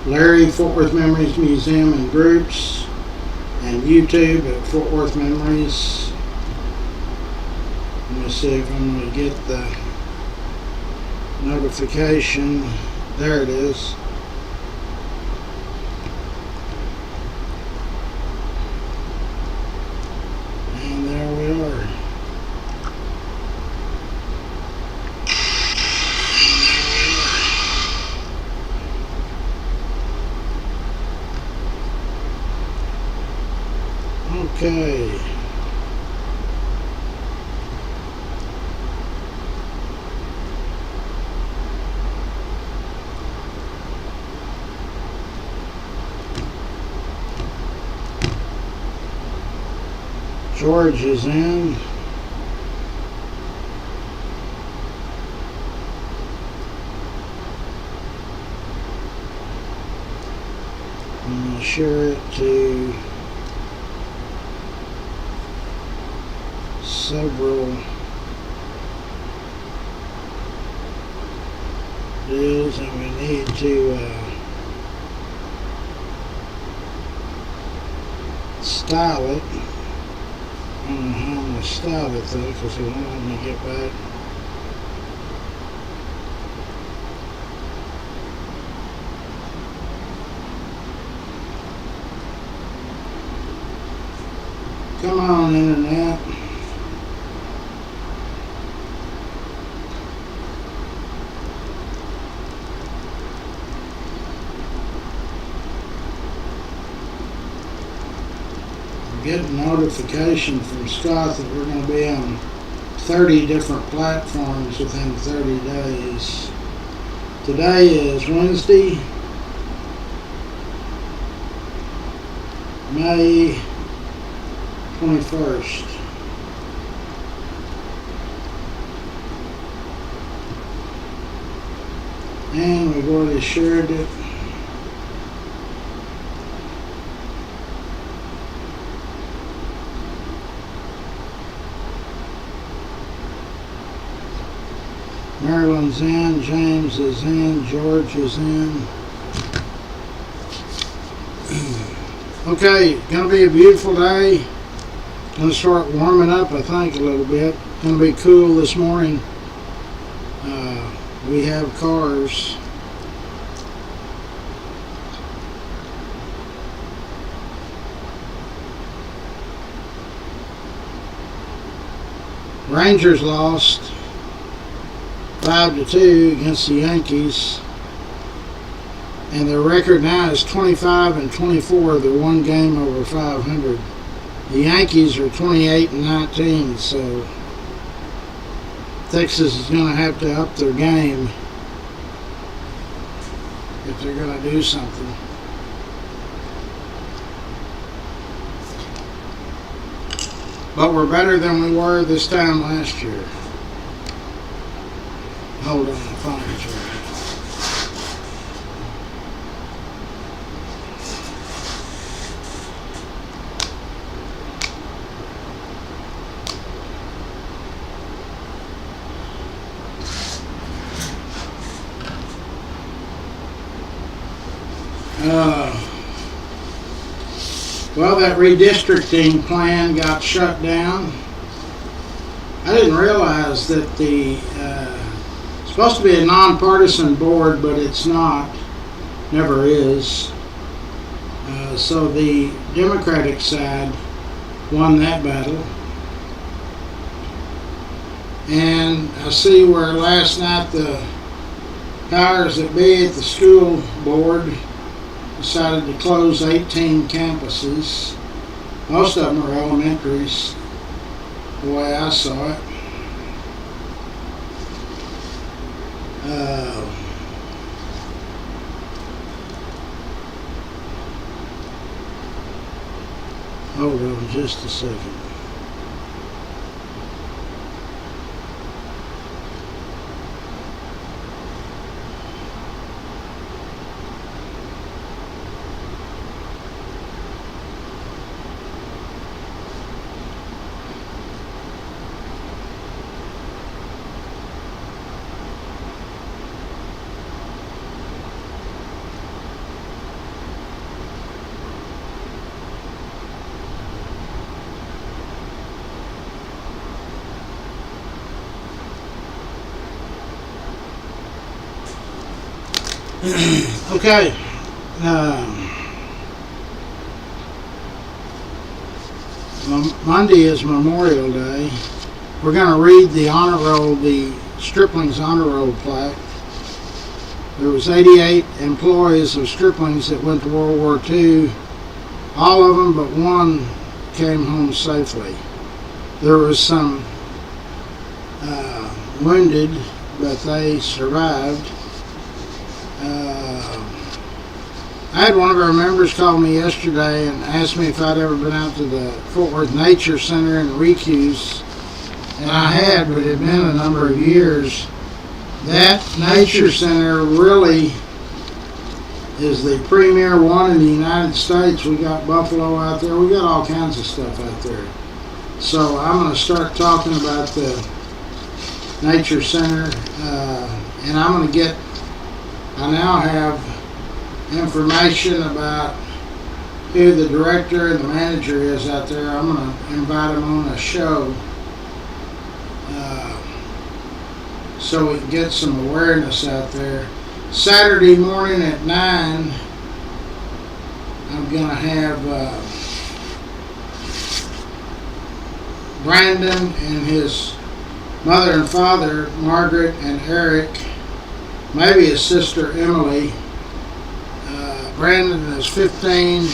Larry, Fort Worth Memories Museum and Groups, and YouTube at Fort Worth Memories. Let me see if I'm going to get the notification. There it is. And there we are. Okay. George is in. I'm going to share it to several deals, and we need to style it. I don't know how I'm going to style it though, because it won't let me get back. Come on, Internet. Get a notification from Scott that we're going to be on 30 different platforms within 30 days. Today is Wednesday, May 21st. And we've already shared it. Marilyn's in, James is in, George is in. Okay, gonna be a beautiful day. Gonna start warming up, I think, a little bit. Gonna be cool this morning. We have cars. Rangers lost 5-2 against the Yankees, and their record now is 25-24. They're one game over 500. The Yankees are 28-19, so Texas is going to have to up their game if they're going to do something. But we're better than we were this time last year. Hold on, the phone's ready. Well, that redistricting plan got shut down. I didn't realize that the it's supposed to be a nonpartisan board, but it's not. Never is. So the Democratic side won that battle. And I see where last night the powers that be at the school board decided to close 18 campuses. Most of them are elementaries, the way I saw it. Hold on just a second. Okay. Monday is Memorial Day. We're going to read the honor roll, the Stripling's honor roll plaque. There was 88 employees of Stripling's that went to World War II. All of them but one came home safely. There was some wounded, but they survived. I had one of our members call me yesterday and ask me if I'd ever been out to the Fort Worth Nature Center in Recuse. And I had, but it had been a number of years. That Nature Center really is the premier one in the United States. We got buffalo out there. We got all kinds of stuff out there. So I'm going to start talking about the Nature Center. And I'm going to I now have information about who the director and the manager is out there. I'm going to invite them on a show so we can get some awareness out there. Saturday morning at 9, I'm going to have Brandon and his mother and father, Margaret and Eric, maybe his sister Emily. Brandon is 15.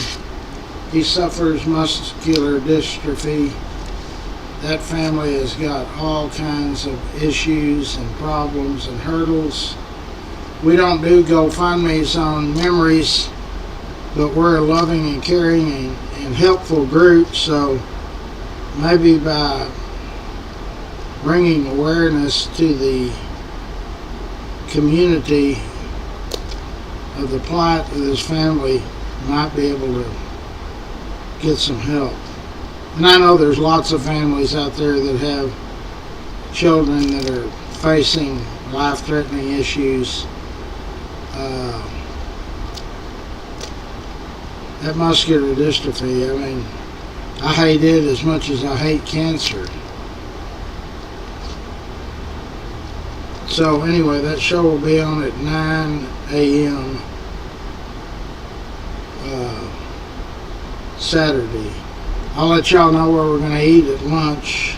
He suffers muscular dystrophy. That family has got all kinds of issues and problems and hurdles. We don't do GoFundMe's on memories, but we're a loving and caring and helpful group, so maybe by bringing awareness to the community of the plight of this family, might be able to get some help. And I know there's lots of families out there that have children that are facing life-threatening issues. That muscular dystrophy, I mean, I hate it as much as I hate cancer. So anyway, that show will be on at 9 a.m. Saturday. I'll let y'all know where we're going to eat at lunch.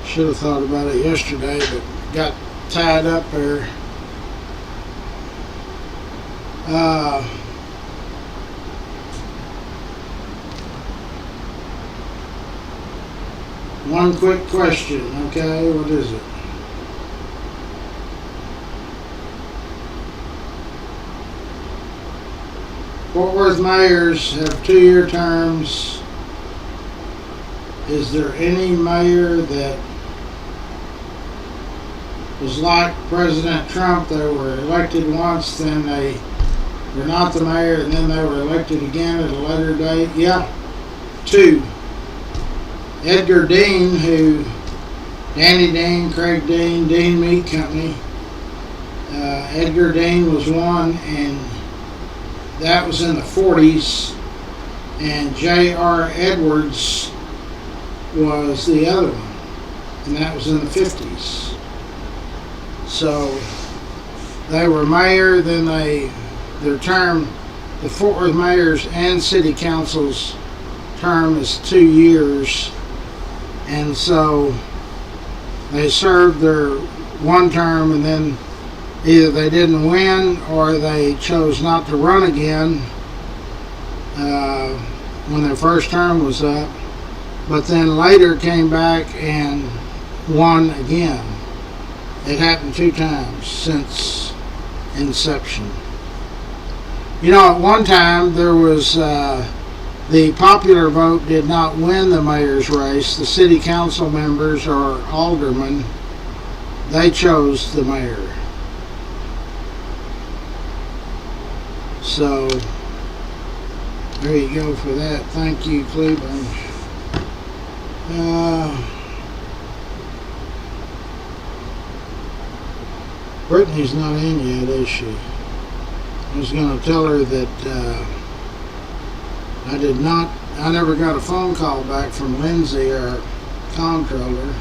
Should have thought about it yesterday, but got tied up there. One quick question, okay? What is it? Fort Worth mayors have 2-year terms. Is there any mayor that was like President Trump? They were elected once, then they were not the mayor, and then they were elected again at a later date? Yeah, 2. Edgar Dean, Danny Dean, Craig Dean, Dean Meat Company. Edgar Dean was one, and that was in the 40s, and J.R. Edwards was the other one, and that was in the 50s. So they were mayor, then their term, the Fort Worth mayor's and city council's term is 2 years, and so they served their one term, and then either they didn't win or they chose not to run again when their first term was up, but then later came back and won again. It happened 2 times since inception. You know, at one time there was the popular vote did not win the mayor's race. The city council members or aldermen, they chose the mayor. So there you go for that. Thank you, Cleveland. Brittany's not in yet, is she? I was going to tell her that I never got a phone call back from Lindsay, our comptroller.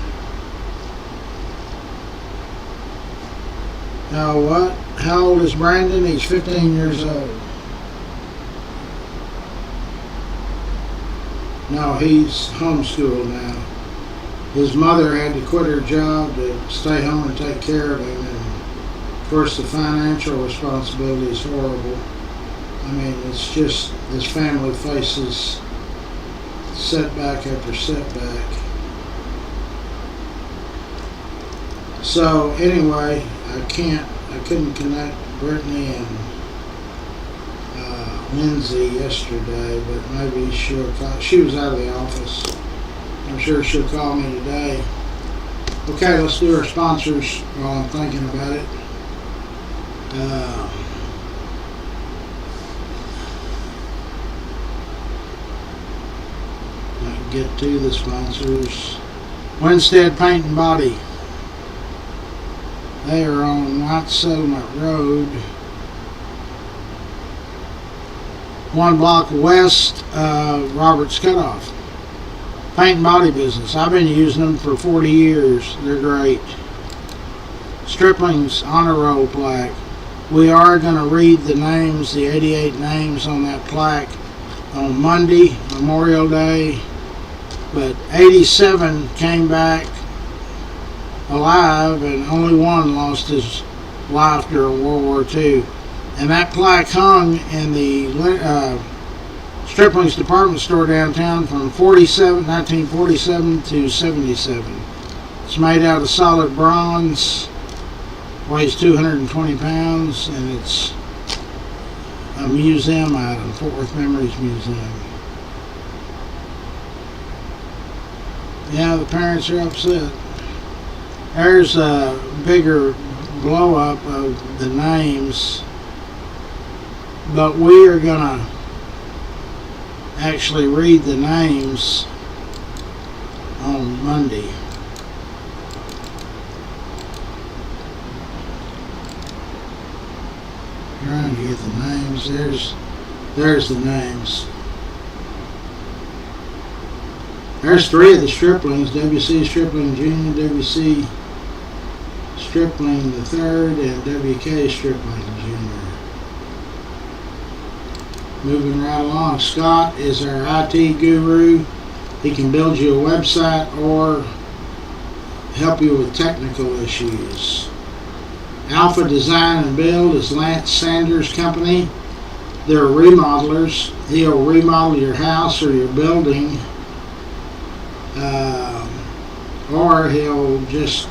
Now what? How old is Brandon? He's 15 years old. No, he's homeschooled now. His mother had to quit her job to stay home and take care of him, and of course the financial responsibility is horrible. I mean, it's just, this family faces setback after setback. So anyway, I couldn't connect Brittany and Lindsay yesterday, but maybe she'll call. She was out of the office. I'm sure she'll call me today. Okay, let's do our sponsors while I'm thinking about it. I'll get to the sponsors. Winstead Paint and Body. They are on White Settlement Road, 1 block west of Roberts Cutoff. Paint and body business. I've been using them for 40 years. They're great. Stripling's honor roll plaque. We are going to read the names, the 88 names on that plaque on Monday, Memorial Day. But 87 came back alive, and only one lost his life during World War II. And that plaque hung in the Stripling's department store downtown from 1947 to 77. It's made out of solid bronze, weighs 220 pounds, and it's a museum item, Fort Worth Memories Museum. Yeah, the parents are upset. There's a bigger blow up of the names, but we are gonna actually read the names on Monday. Trying to get the names. There's the names. There's 3 of the Striplings: W.C. Stripling Jr., W.C. Stripling III, and W.K. Stripling Jr. Moving right along, Scott is our IT guru. He can build you a website or help you with technical issues. Alpha Design and Build is Lance Sanders' company. They're remodelers. He'll remodel your house or your building, or he'll just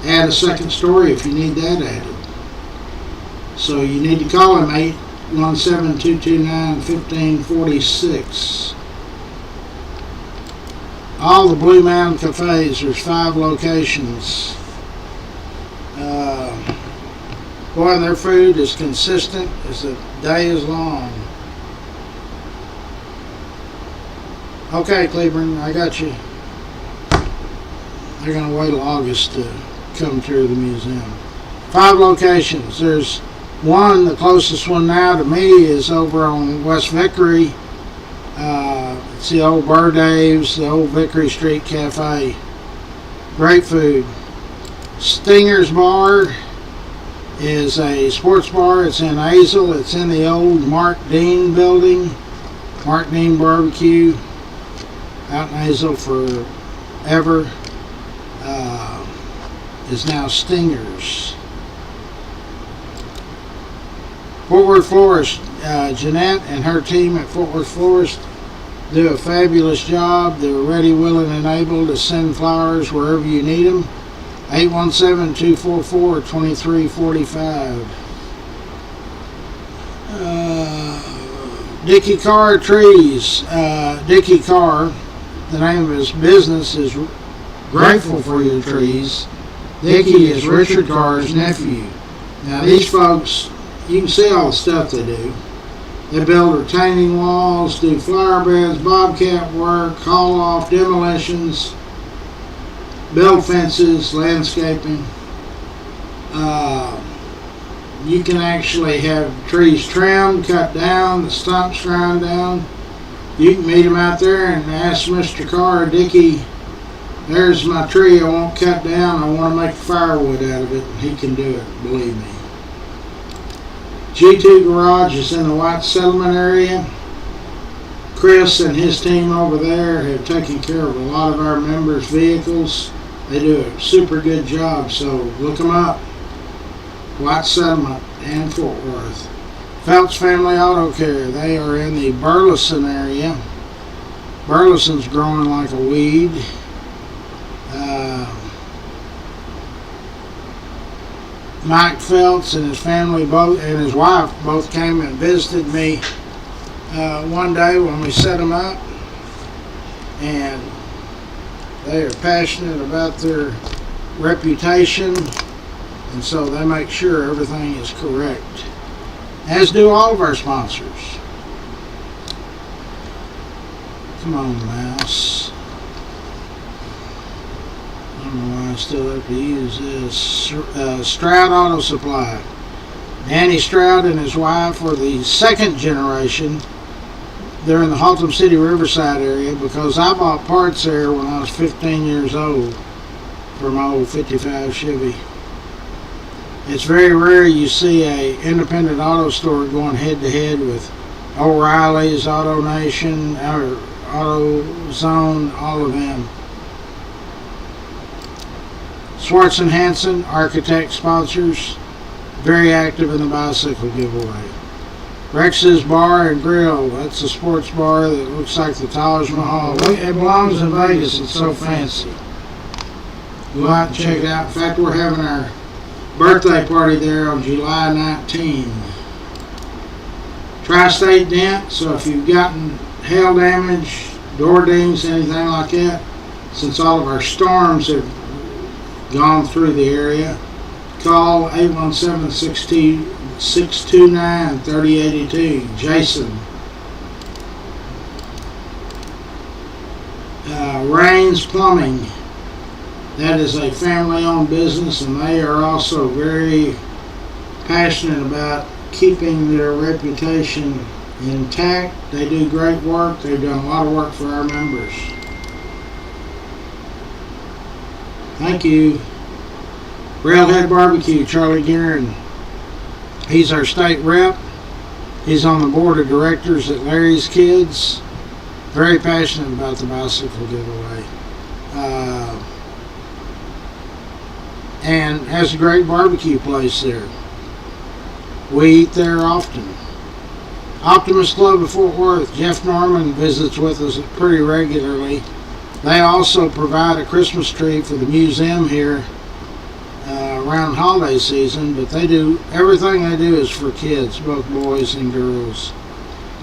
add a second story if you need that added. So you need to call him 817-229-1546. All the Blue Mountain Cafes, there's 5 locations. Boy, their food is consistent as the day is long. Okay, Cleburne, I got you. They're going to wait till August to come through the museum. 5 locations. There's one, the closest one now to me is over on West Vickery. It's the old Burr Dave's, the old Vickery Street Cafe. Great food. Stinger's Bar is a sports bar. It's in Azle. It's in the old Mark Dean building. Mark Dean Barbecue out in Azle forever. Is now Stinger's. Fort Worth Florist, Jeanette and her team at Fort Worth Florist do a fabulous job. They're ready, willing, and able to send flowers wherever you need them. 817-244-2345. Dickie Carr Trees. Dickie Carr, the name of his business is Grateful for Your Trees. Dickie is Richard Carr's nephew. Now these folks, you can see all the stuff they do. They build retaining walls, do flower beds, bobcat work, haul off demolitions, build fences, landscaping. You can actually have trees trimmed, cut down, the stumps ground down. You can meet them out there and ask Mr. Carr or Dickie There's my tree I won't cut down. I want to make firewood out of it, and he can do it, believe me. G2 Garage is in the White Settlement area. Chris and his team over there have taken care of a lot of our members' vehicles. They do a super good job, so look them up. White Settlement and Fort Worth. Phelps Family Auto Care, they are in the Burleson area. Burleson's growing like a weed. Mike Phelps and his family and his wife both came and visited me one day when we set them up, and they are passionate about their reputation, and so they make sure everything is correct, as do all of our sponsors. Come on, mouse. I don't know why I still have to use this. Stroud Auto Supply. Danny Stroud and his wife were the second generation. They're in the Haltom City Riverside area because I bought parts there when I was 15 years old for my old 55 Chevy. It's very rare you see a independent auto store going head to head with O'Reilly's, Auto Nation, or Auto Zone, all of them. Swartz and Hanson, architect sponsors, very active in the bicycle giveaway. Rex's Bar and Grill, that's a sports bar that looks like the Taj Mahal. It belongs in Vegas, it's so fancy. Go out and check it out. In fact, we're having our birthday party there on July 19. Tri-State Dent, so if you've gotten hail damage, door dings, anything like that, since all of our storms have gone through the area, call 817-629-3082. Jason. Rains Plumbing. That is a family-owned business, and they are also very passionate about keeping their reputation intact. They do great work. They've done a lot of work for our members. Thank you. Railhead Barbecue, Charlie Guerin. He's our state rep. He's on the board of directors at Larry's Kids. Very passionate about the bicycle giveaway. And has a great barbecue place there. We eat there often. Optimist Club of Fort Worth. Jeff Norman visits with us pretty regularly. They also provide a Christmas tree for the museum here around holiday season, but they do, everything they do is for kids, both boys and girls.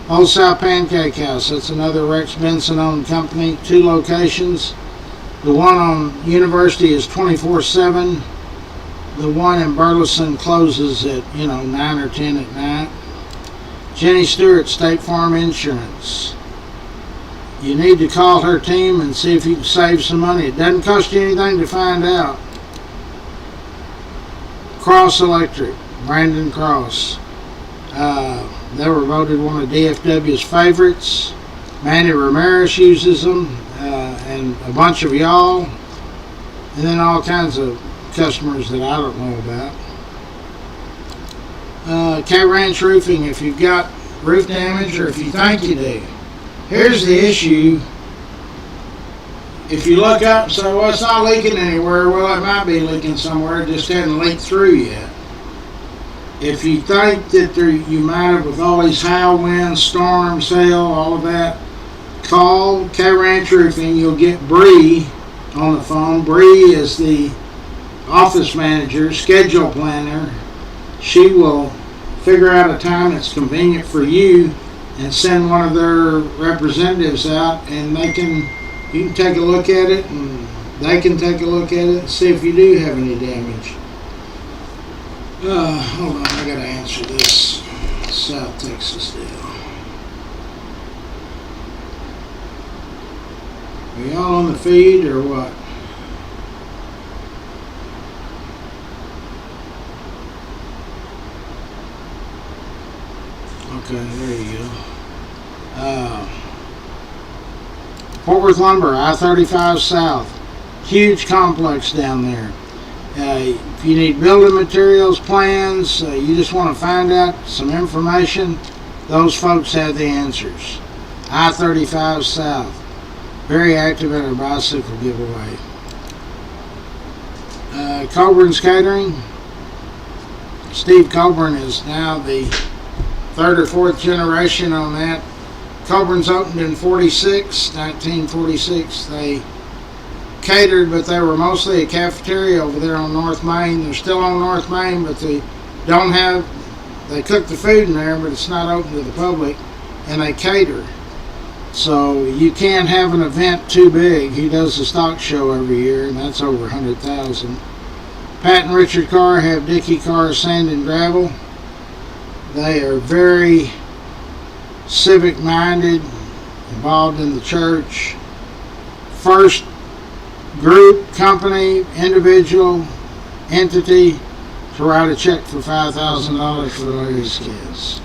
Old South Pancake House, that's another Rex Benson owned company, 2 locations. The one on University is 24/7. The one in Burleson closes at 9 or 10 at night. Jenny Stewart, State Farm Insurance. You need to call her team and see if you can save some money. It doesn't cost you anything to find out. Cross Electric, Brandon Cross. They were voted one of DFW's favorites. Manny Ramirez uses them, and a bunch of y'all, and then all kinds of customers that I don't know about. K-Ranch Roofing, if you've got roof damage or if you think you do. Here's the issue. If you look up and say, well, it's not leaking anywhere, well, it might be leaking somewhere, it just hadn't leaked through yet. If you think that you might have, with all these high winds, storms, hail, all of that, call K-Ranch Roofing. You'll get Bree on the phone. Bree is the office manager, schedule planner. She will figure out a time that's convenient for you and send one of their representatives out, and you can take a look at it, and they can take a look at it and see if you do have any damage. Hold on, I gotta answer this South Texas deal. Are y'all on the feed or what? Okay, there you go. Fort Worth Lumber, I-35 South. Huge complex down there. If you need building materials, plans, you just want to find out some information, those folks have the answers. I-35 South. Very active at our bicycle giveaway. Coburn's Catering. Steve Coburn is now the third or fourth generation on that. Coburn's opened in 1946. They catered, but they were mostly a cafeteria over there on North Main. They're still on North Main, but they cook the food in there, but it's not open to the public, and they cater. So you can't have an event too big. He does the stock show every year, and that's over 100,000. Pat and Richard Carr have Dickey Carr Sand and Gravel. They are very civic-minded, involved in the church. First group, company, individual, entity to write a check for $5,000 for Larry's Kids.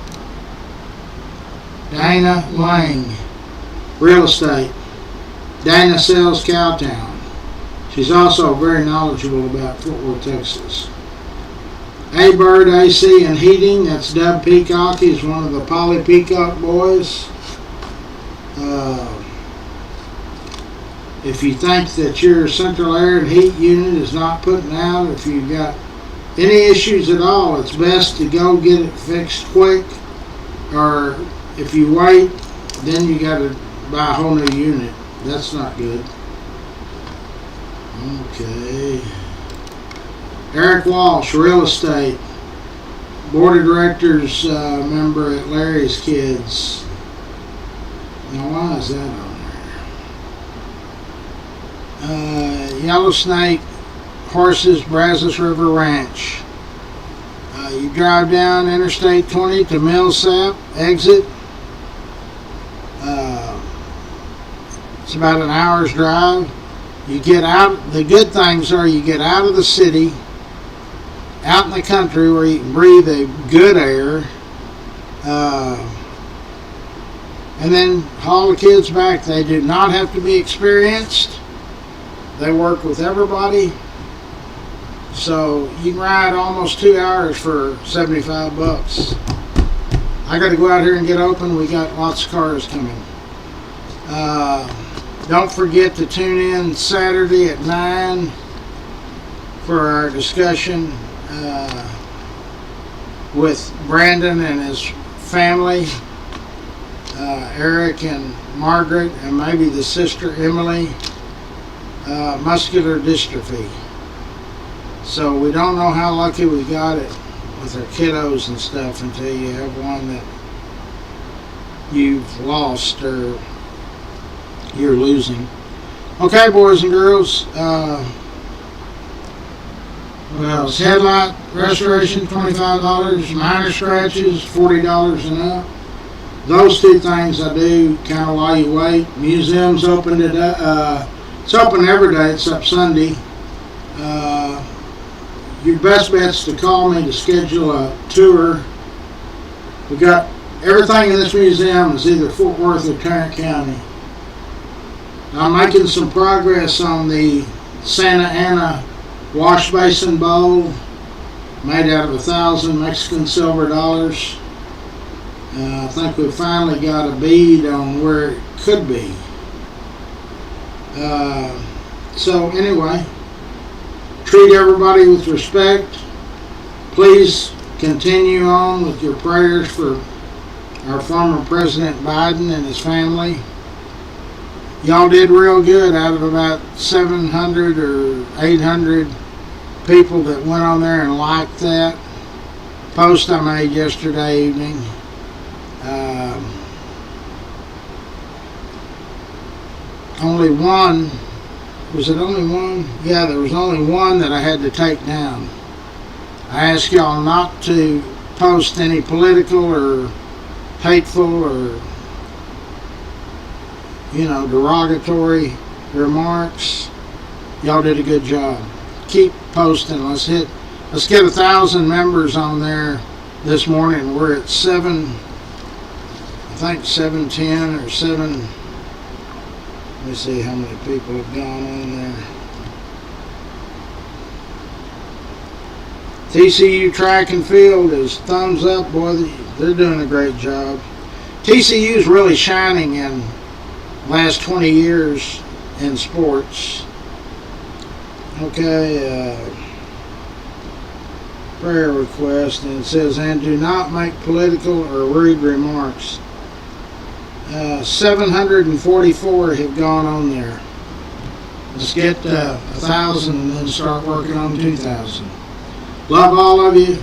Dana Lang, real estate. Dana sells Cowtown. She's also very knowledgeable about Fort Worth, Texas. A-Bird AC and Heating, that's Dub Peacock. He's one of the Polly Peacock boys. If you think that your central air and heat unit is not putting out, if you've got any issues at all, it's best to go get it fixed quick. Or if you wait, then you got to buy a whole new unit. That's not good. Okay. Eric Walsh, real estate. Board of Directors member at Larry's Kids. Now, why is that on there? Yellow Snake Horses, Brazos River Ranch. You drive down Interstate 20 to Millsap, exit. It's about an hour's drive. You get out, the good things are you get out of the city, out in the country where you can breathe a good air, and then haul the kids back. They do not have to be experienced. They work with everybody. So you can ride almost 2 hours for $75. I got to go out here and get open. We got lots of cars coming. Don't forget to tune in Saturday at 9 for our discussion with Brandon and his family, Eric and Margaret, and maybe the sister Emily, muscular dystrophy. So we don't know how lucky we got it with our kiddos and stuff until you have one that you've lost or you're losing. Okay, boys and girls. What else? Headlight restoration, $25. Minor scratches, $40 and up. Those two things I do kind of while you wait. Museum's open today. It's open every day except Sunday. Your best bet's to call me to schedule a tour. We got everything in this museum is either Fort Worth or Tarrant County. I'm making some progress on the Santa Ana wash basin bowl, made out of 1,000 Mexican silver dollars. I think we finally got a bead on where it could be. So anyway, treat everybody with respect. Please continue on with your prayers for our former President Biden and his family. Y'all did real good out of about 700 or 800 people that went on there and liked that post I made yesterday evening. Only one, was it only one? Yeah, there was only one that I had to take down. I asked y'all not to post any political or hateful or derogatory remarks. Y'all did a good job. Keep posting. Let's get 1,000 members on there this morning. We're at 710 or 7. Let me see how many people have gone on there. TCU track and field is thumbs up, boy. They're doing a great job. TCU's really shining in the last 20 years in sports. Okay, prayer request, and it says, and do not make political or rude remarks. 744 have gone on there. Let's get 1,000 and then start working on 2,000. Love all of you.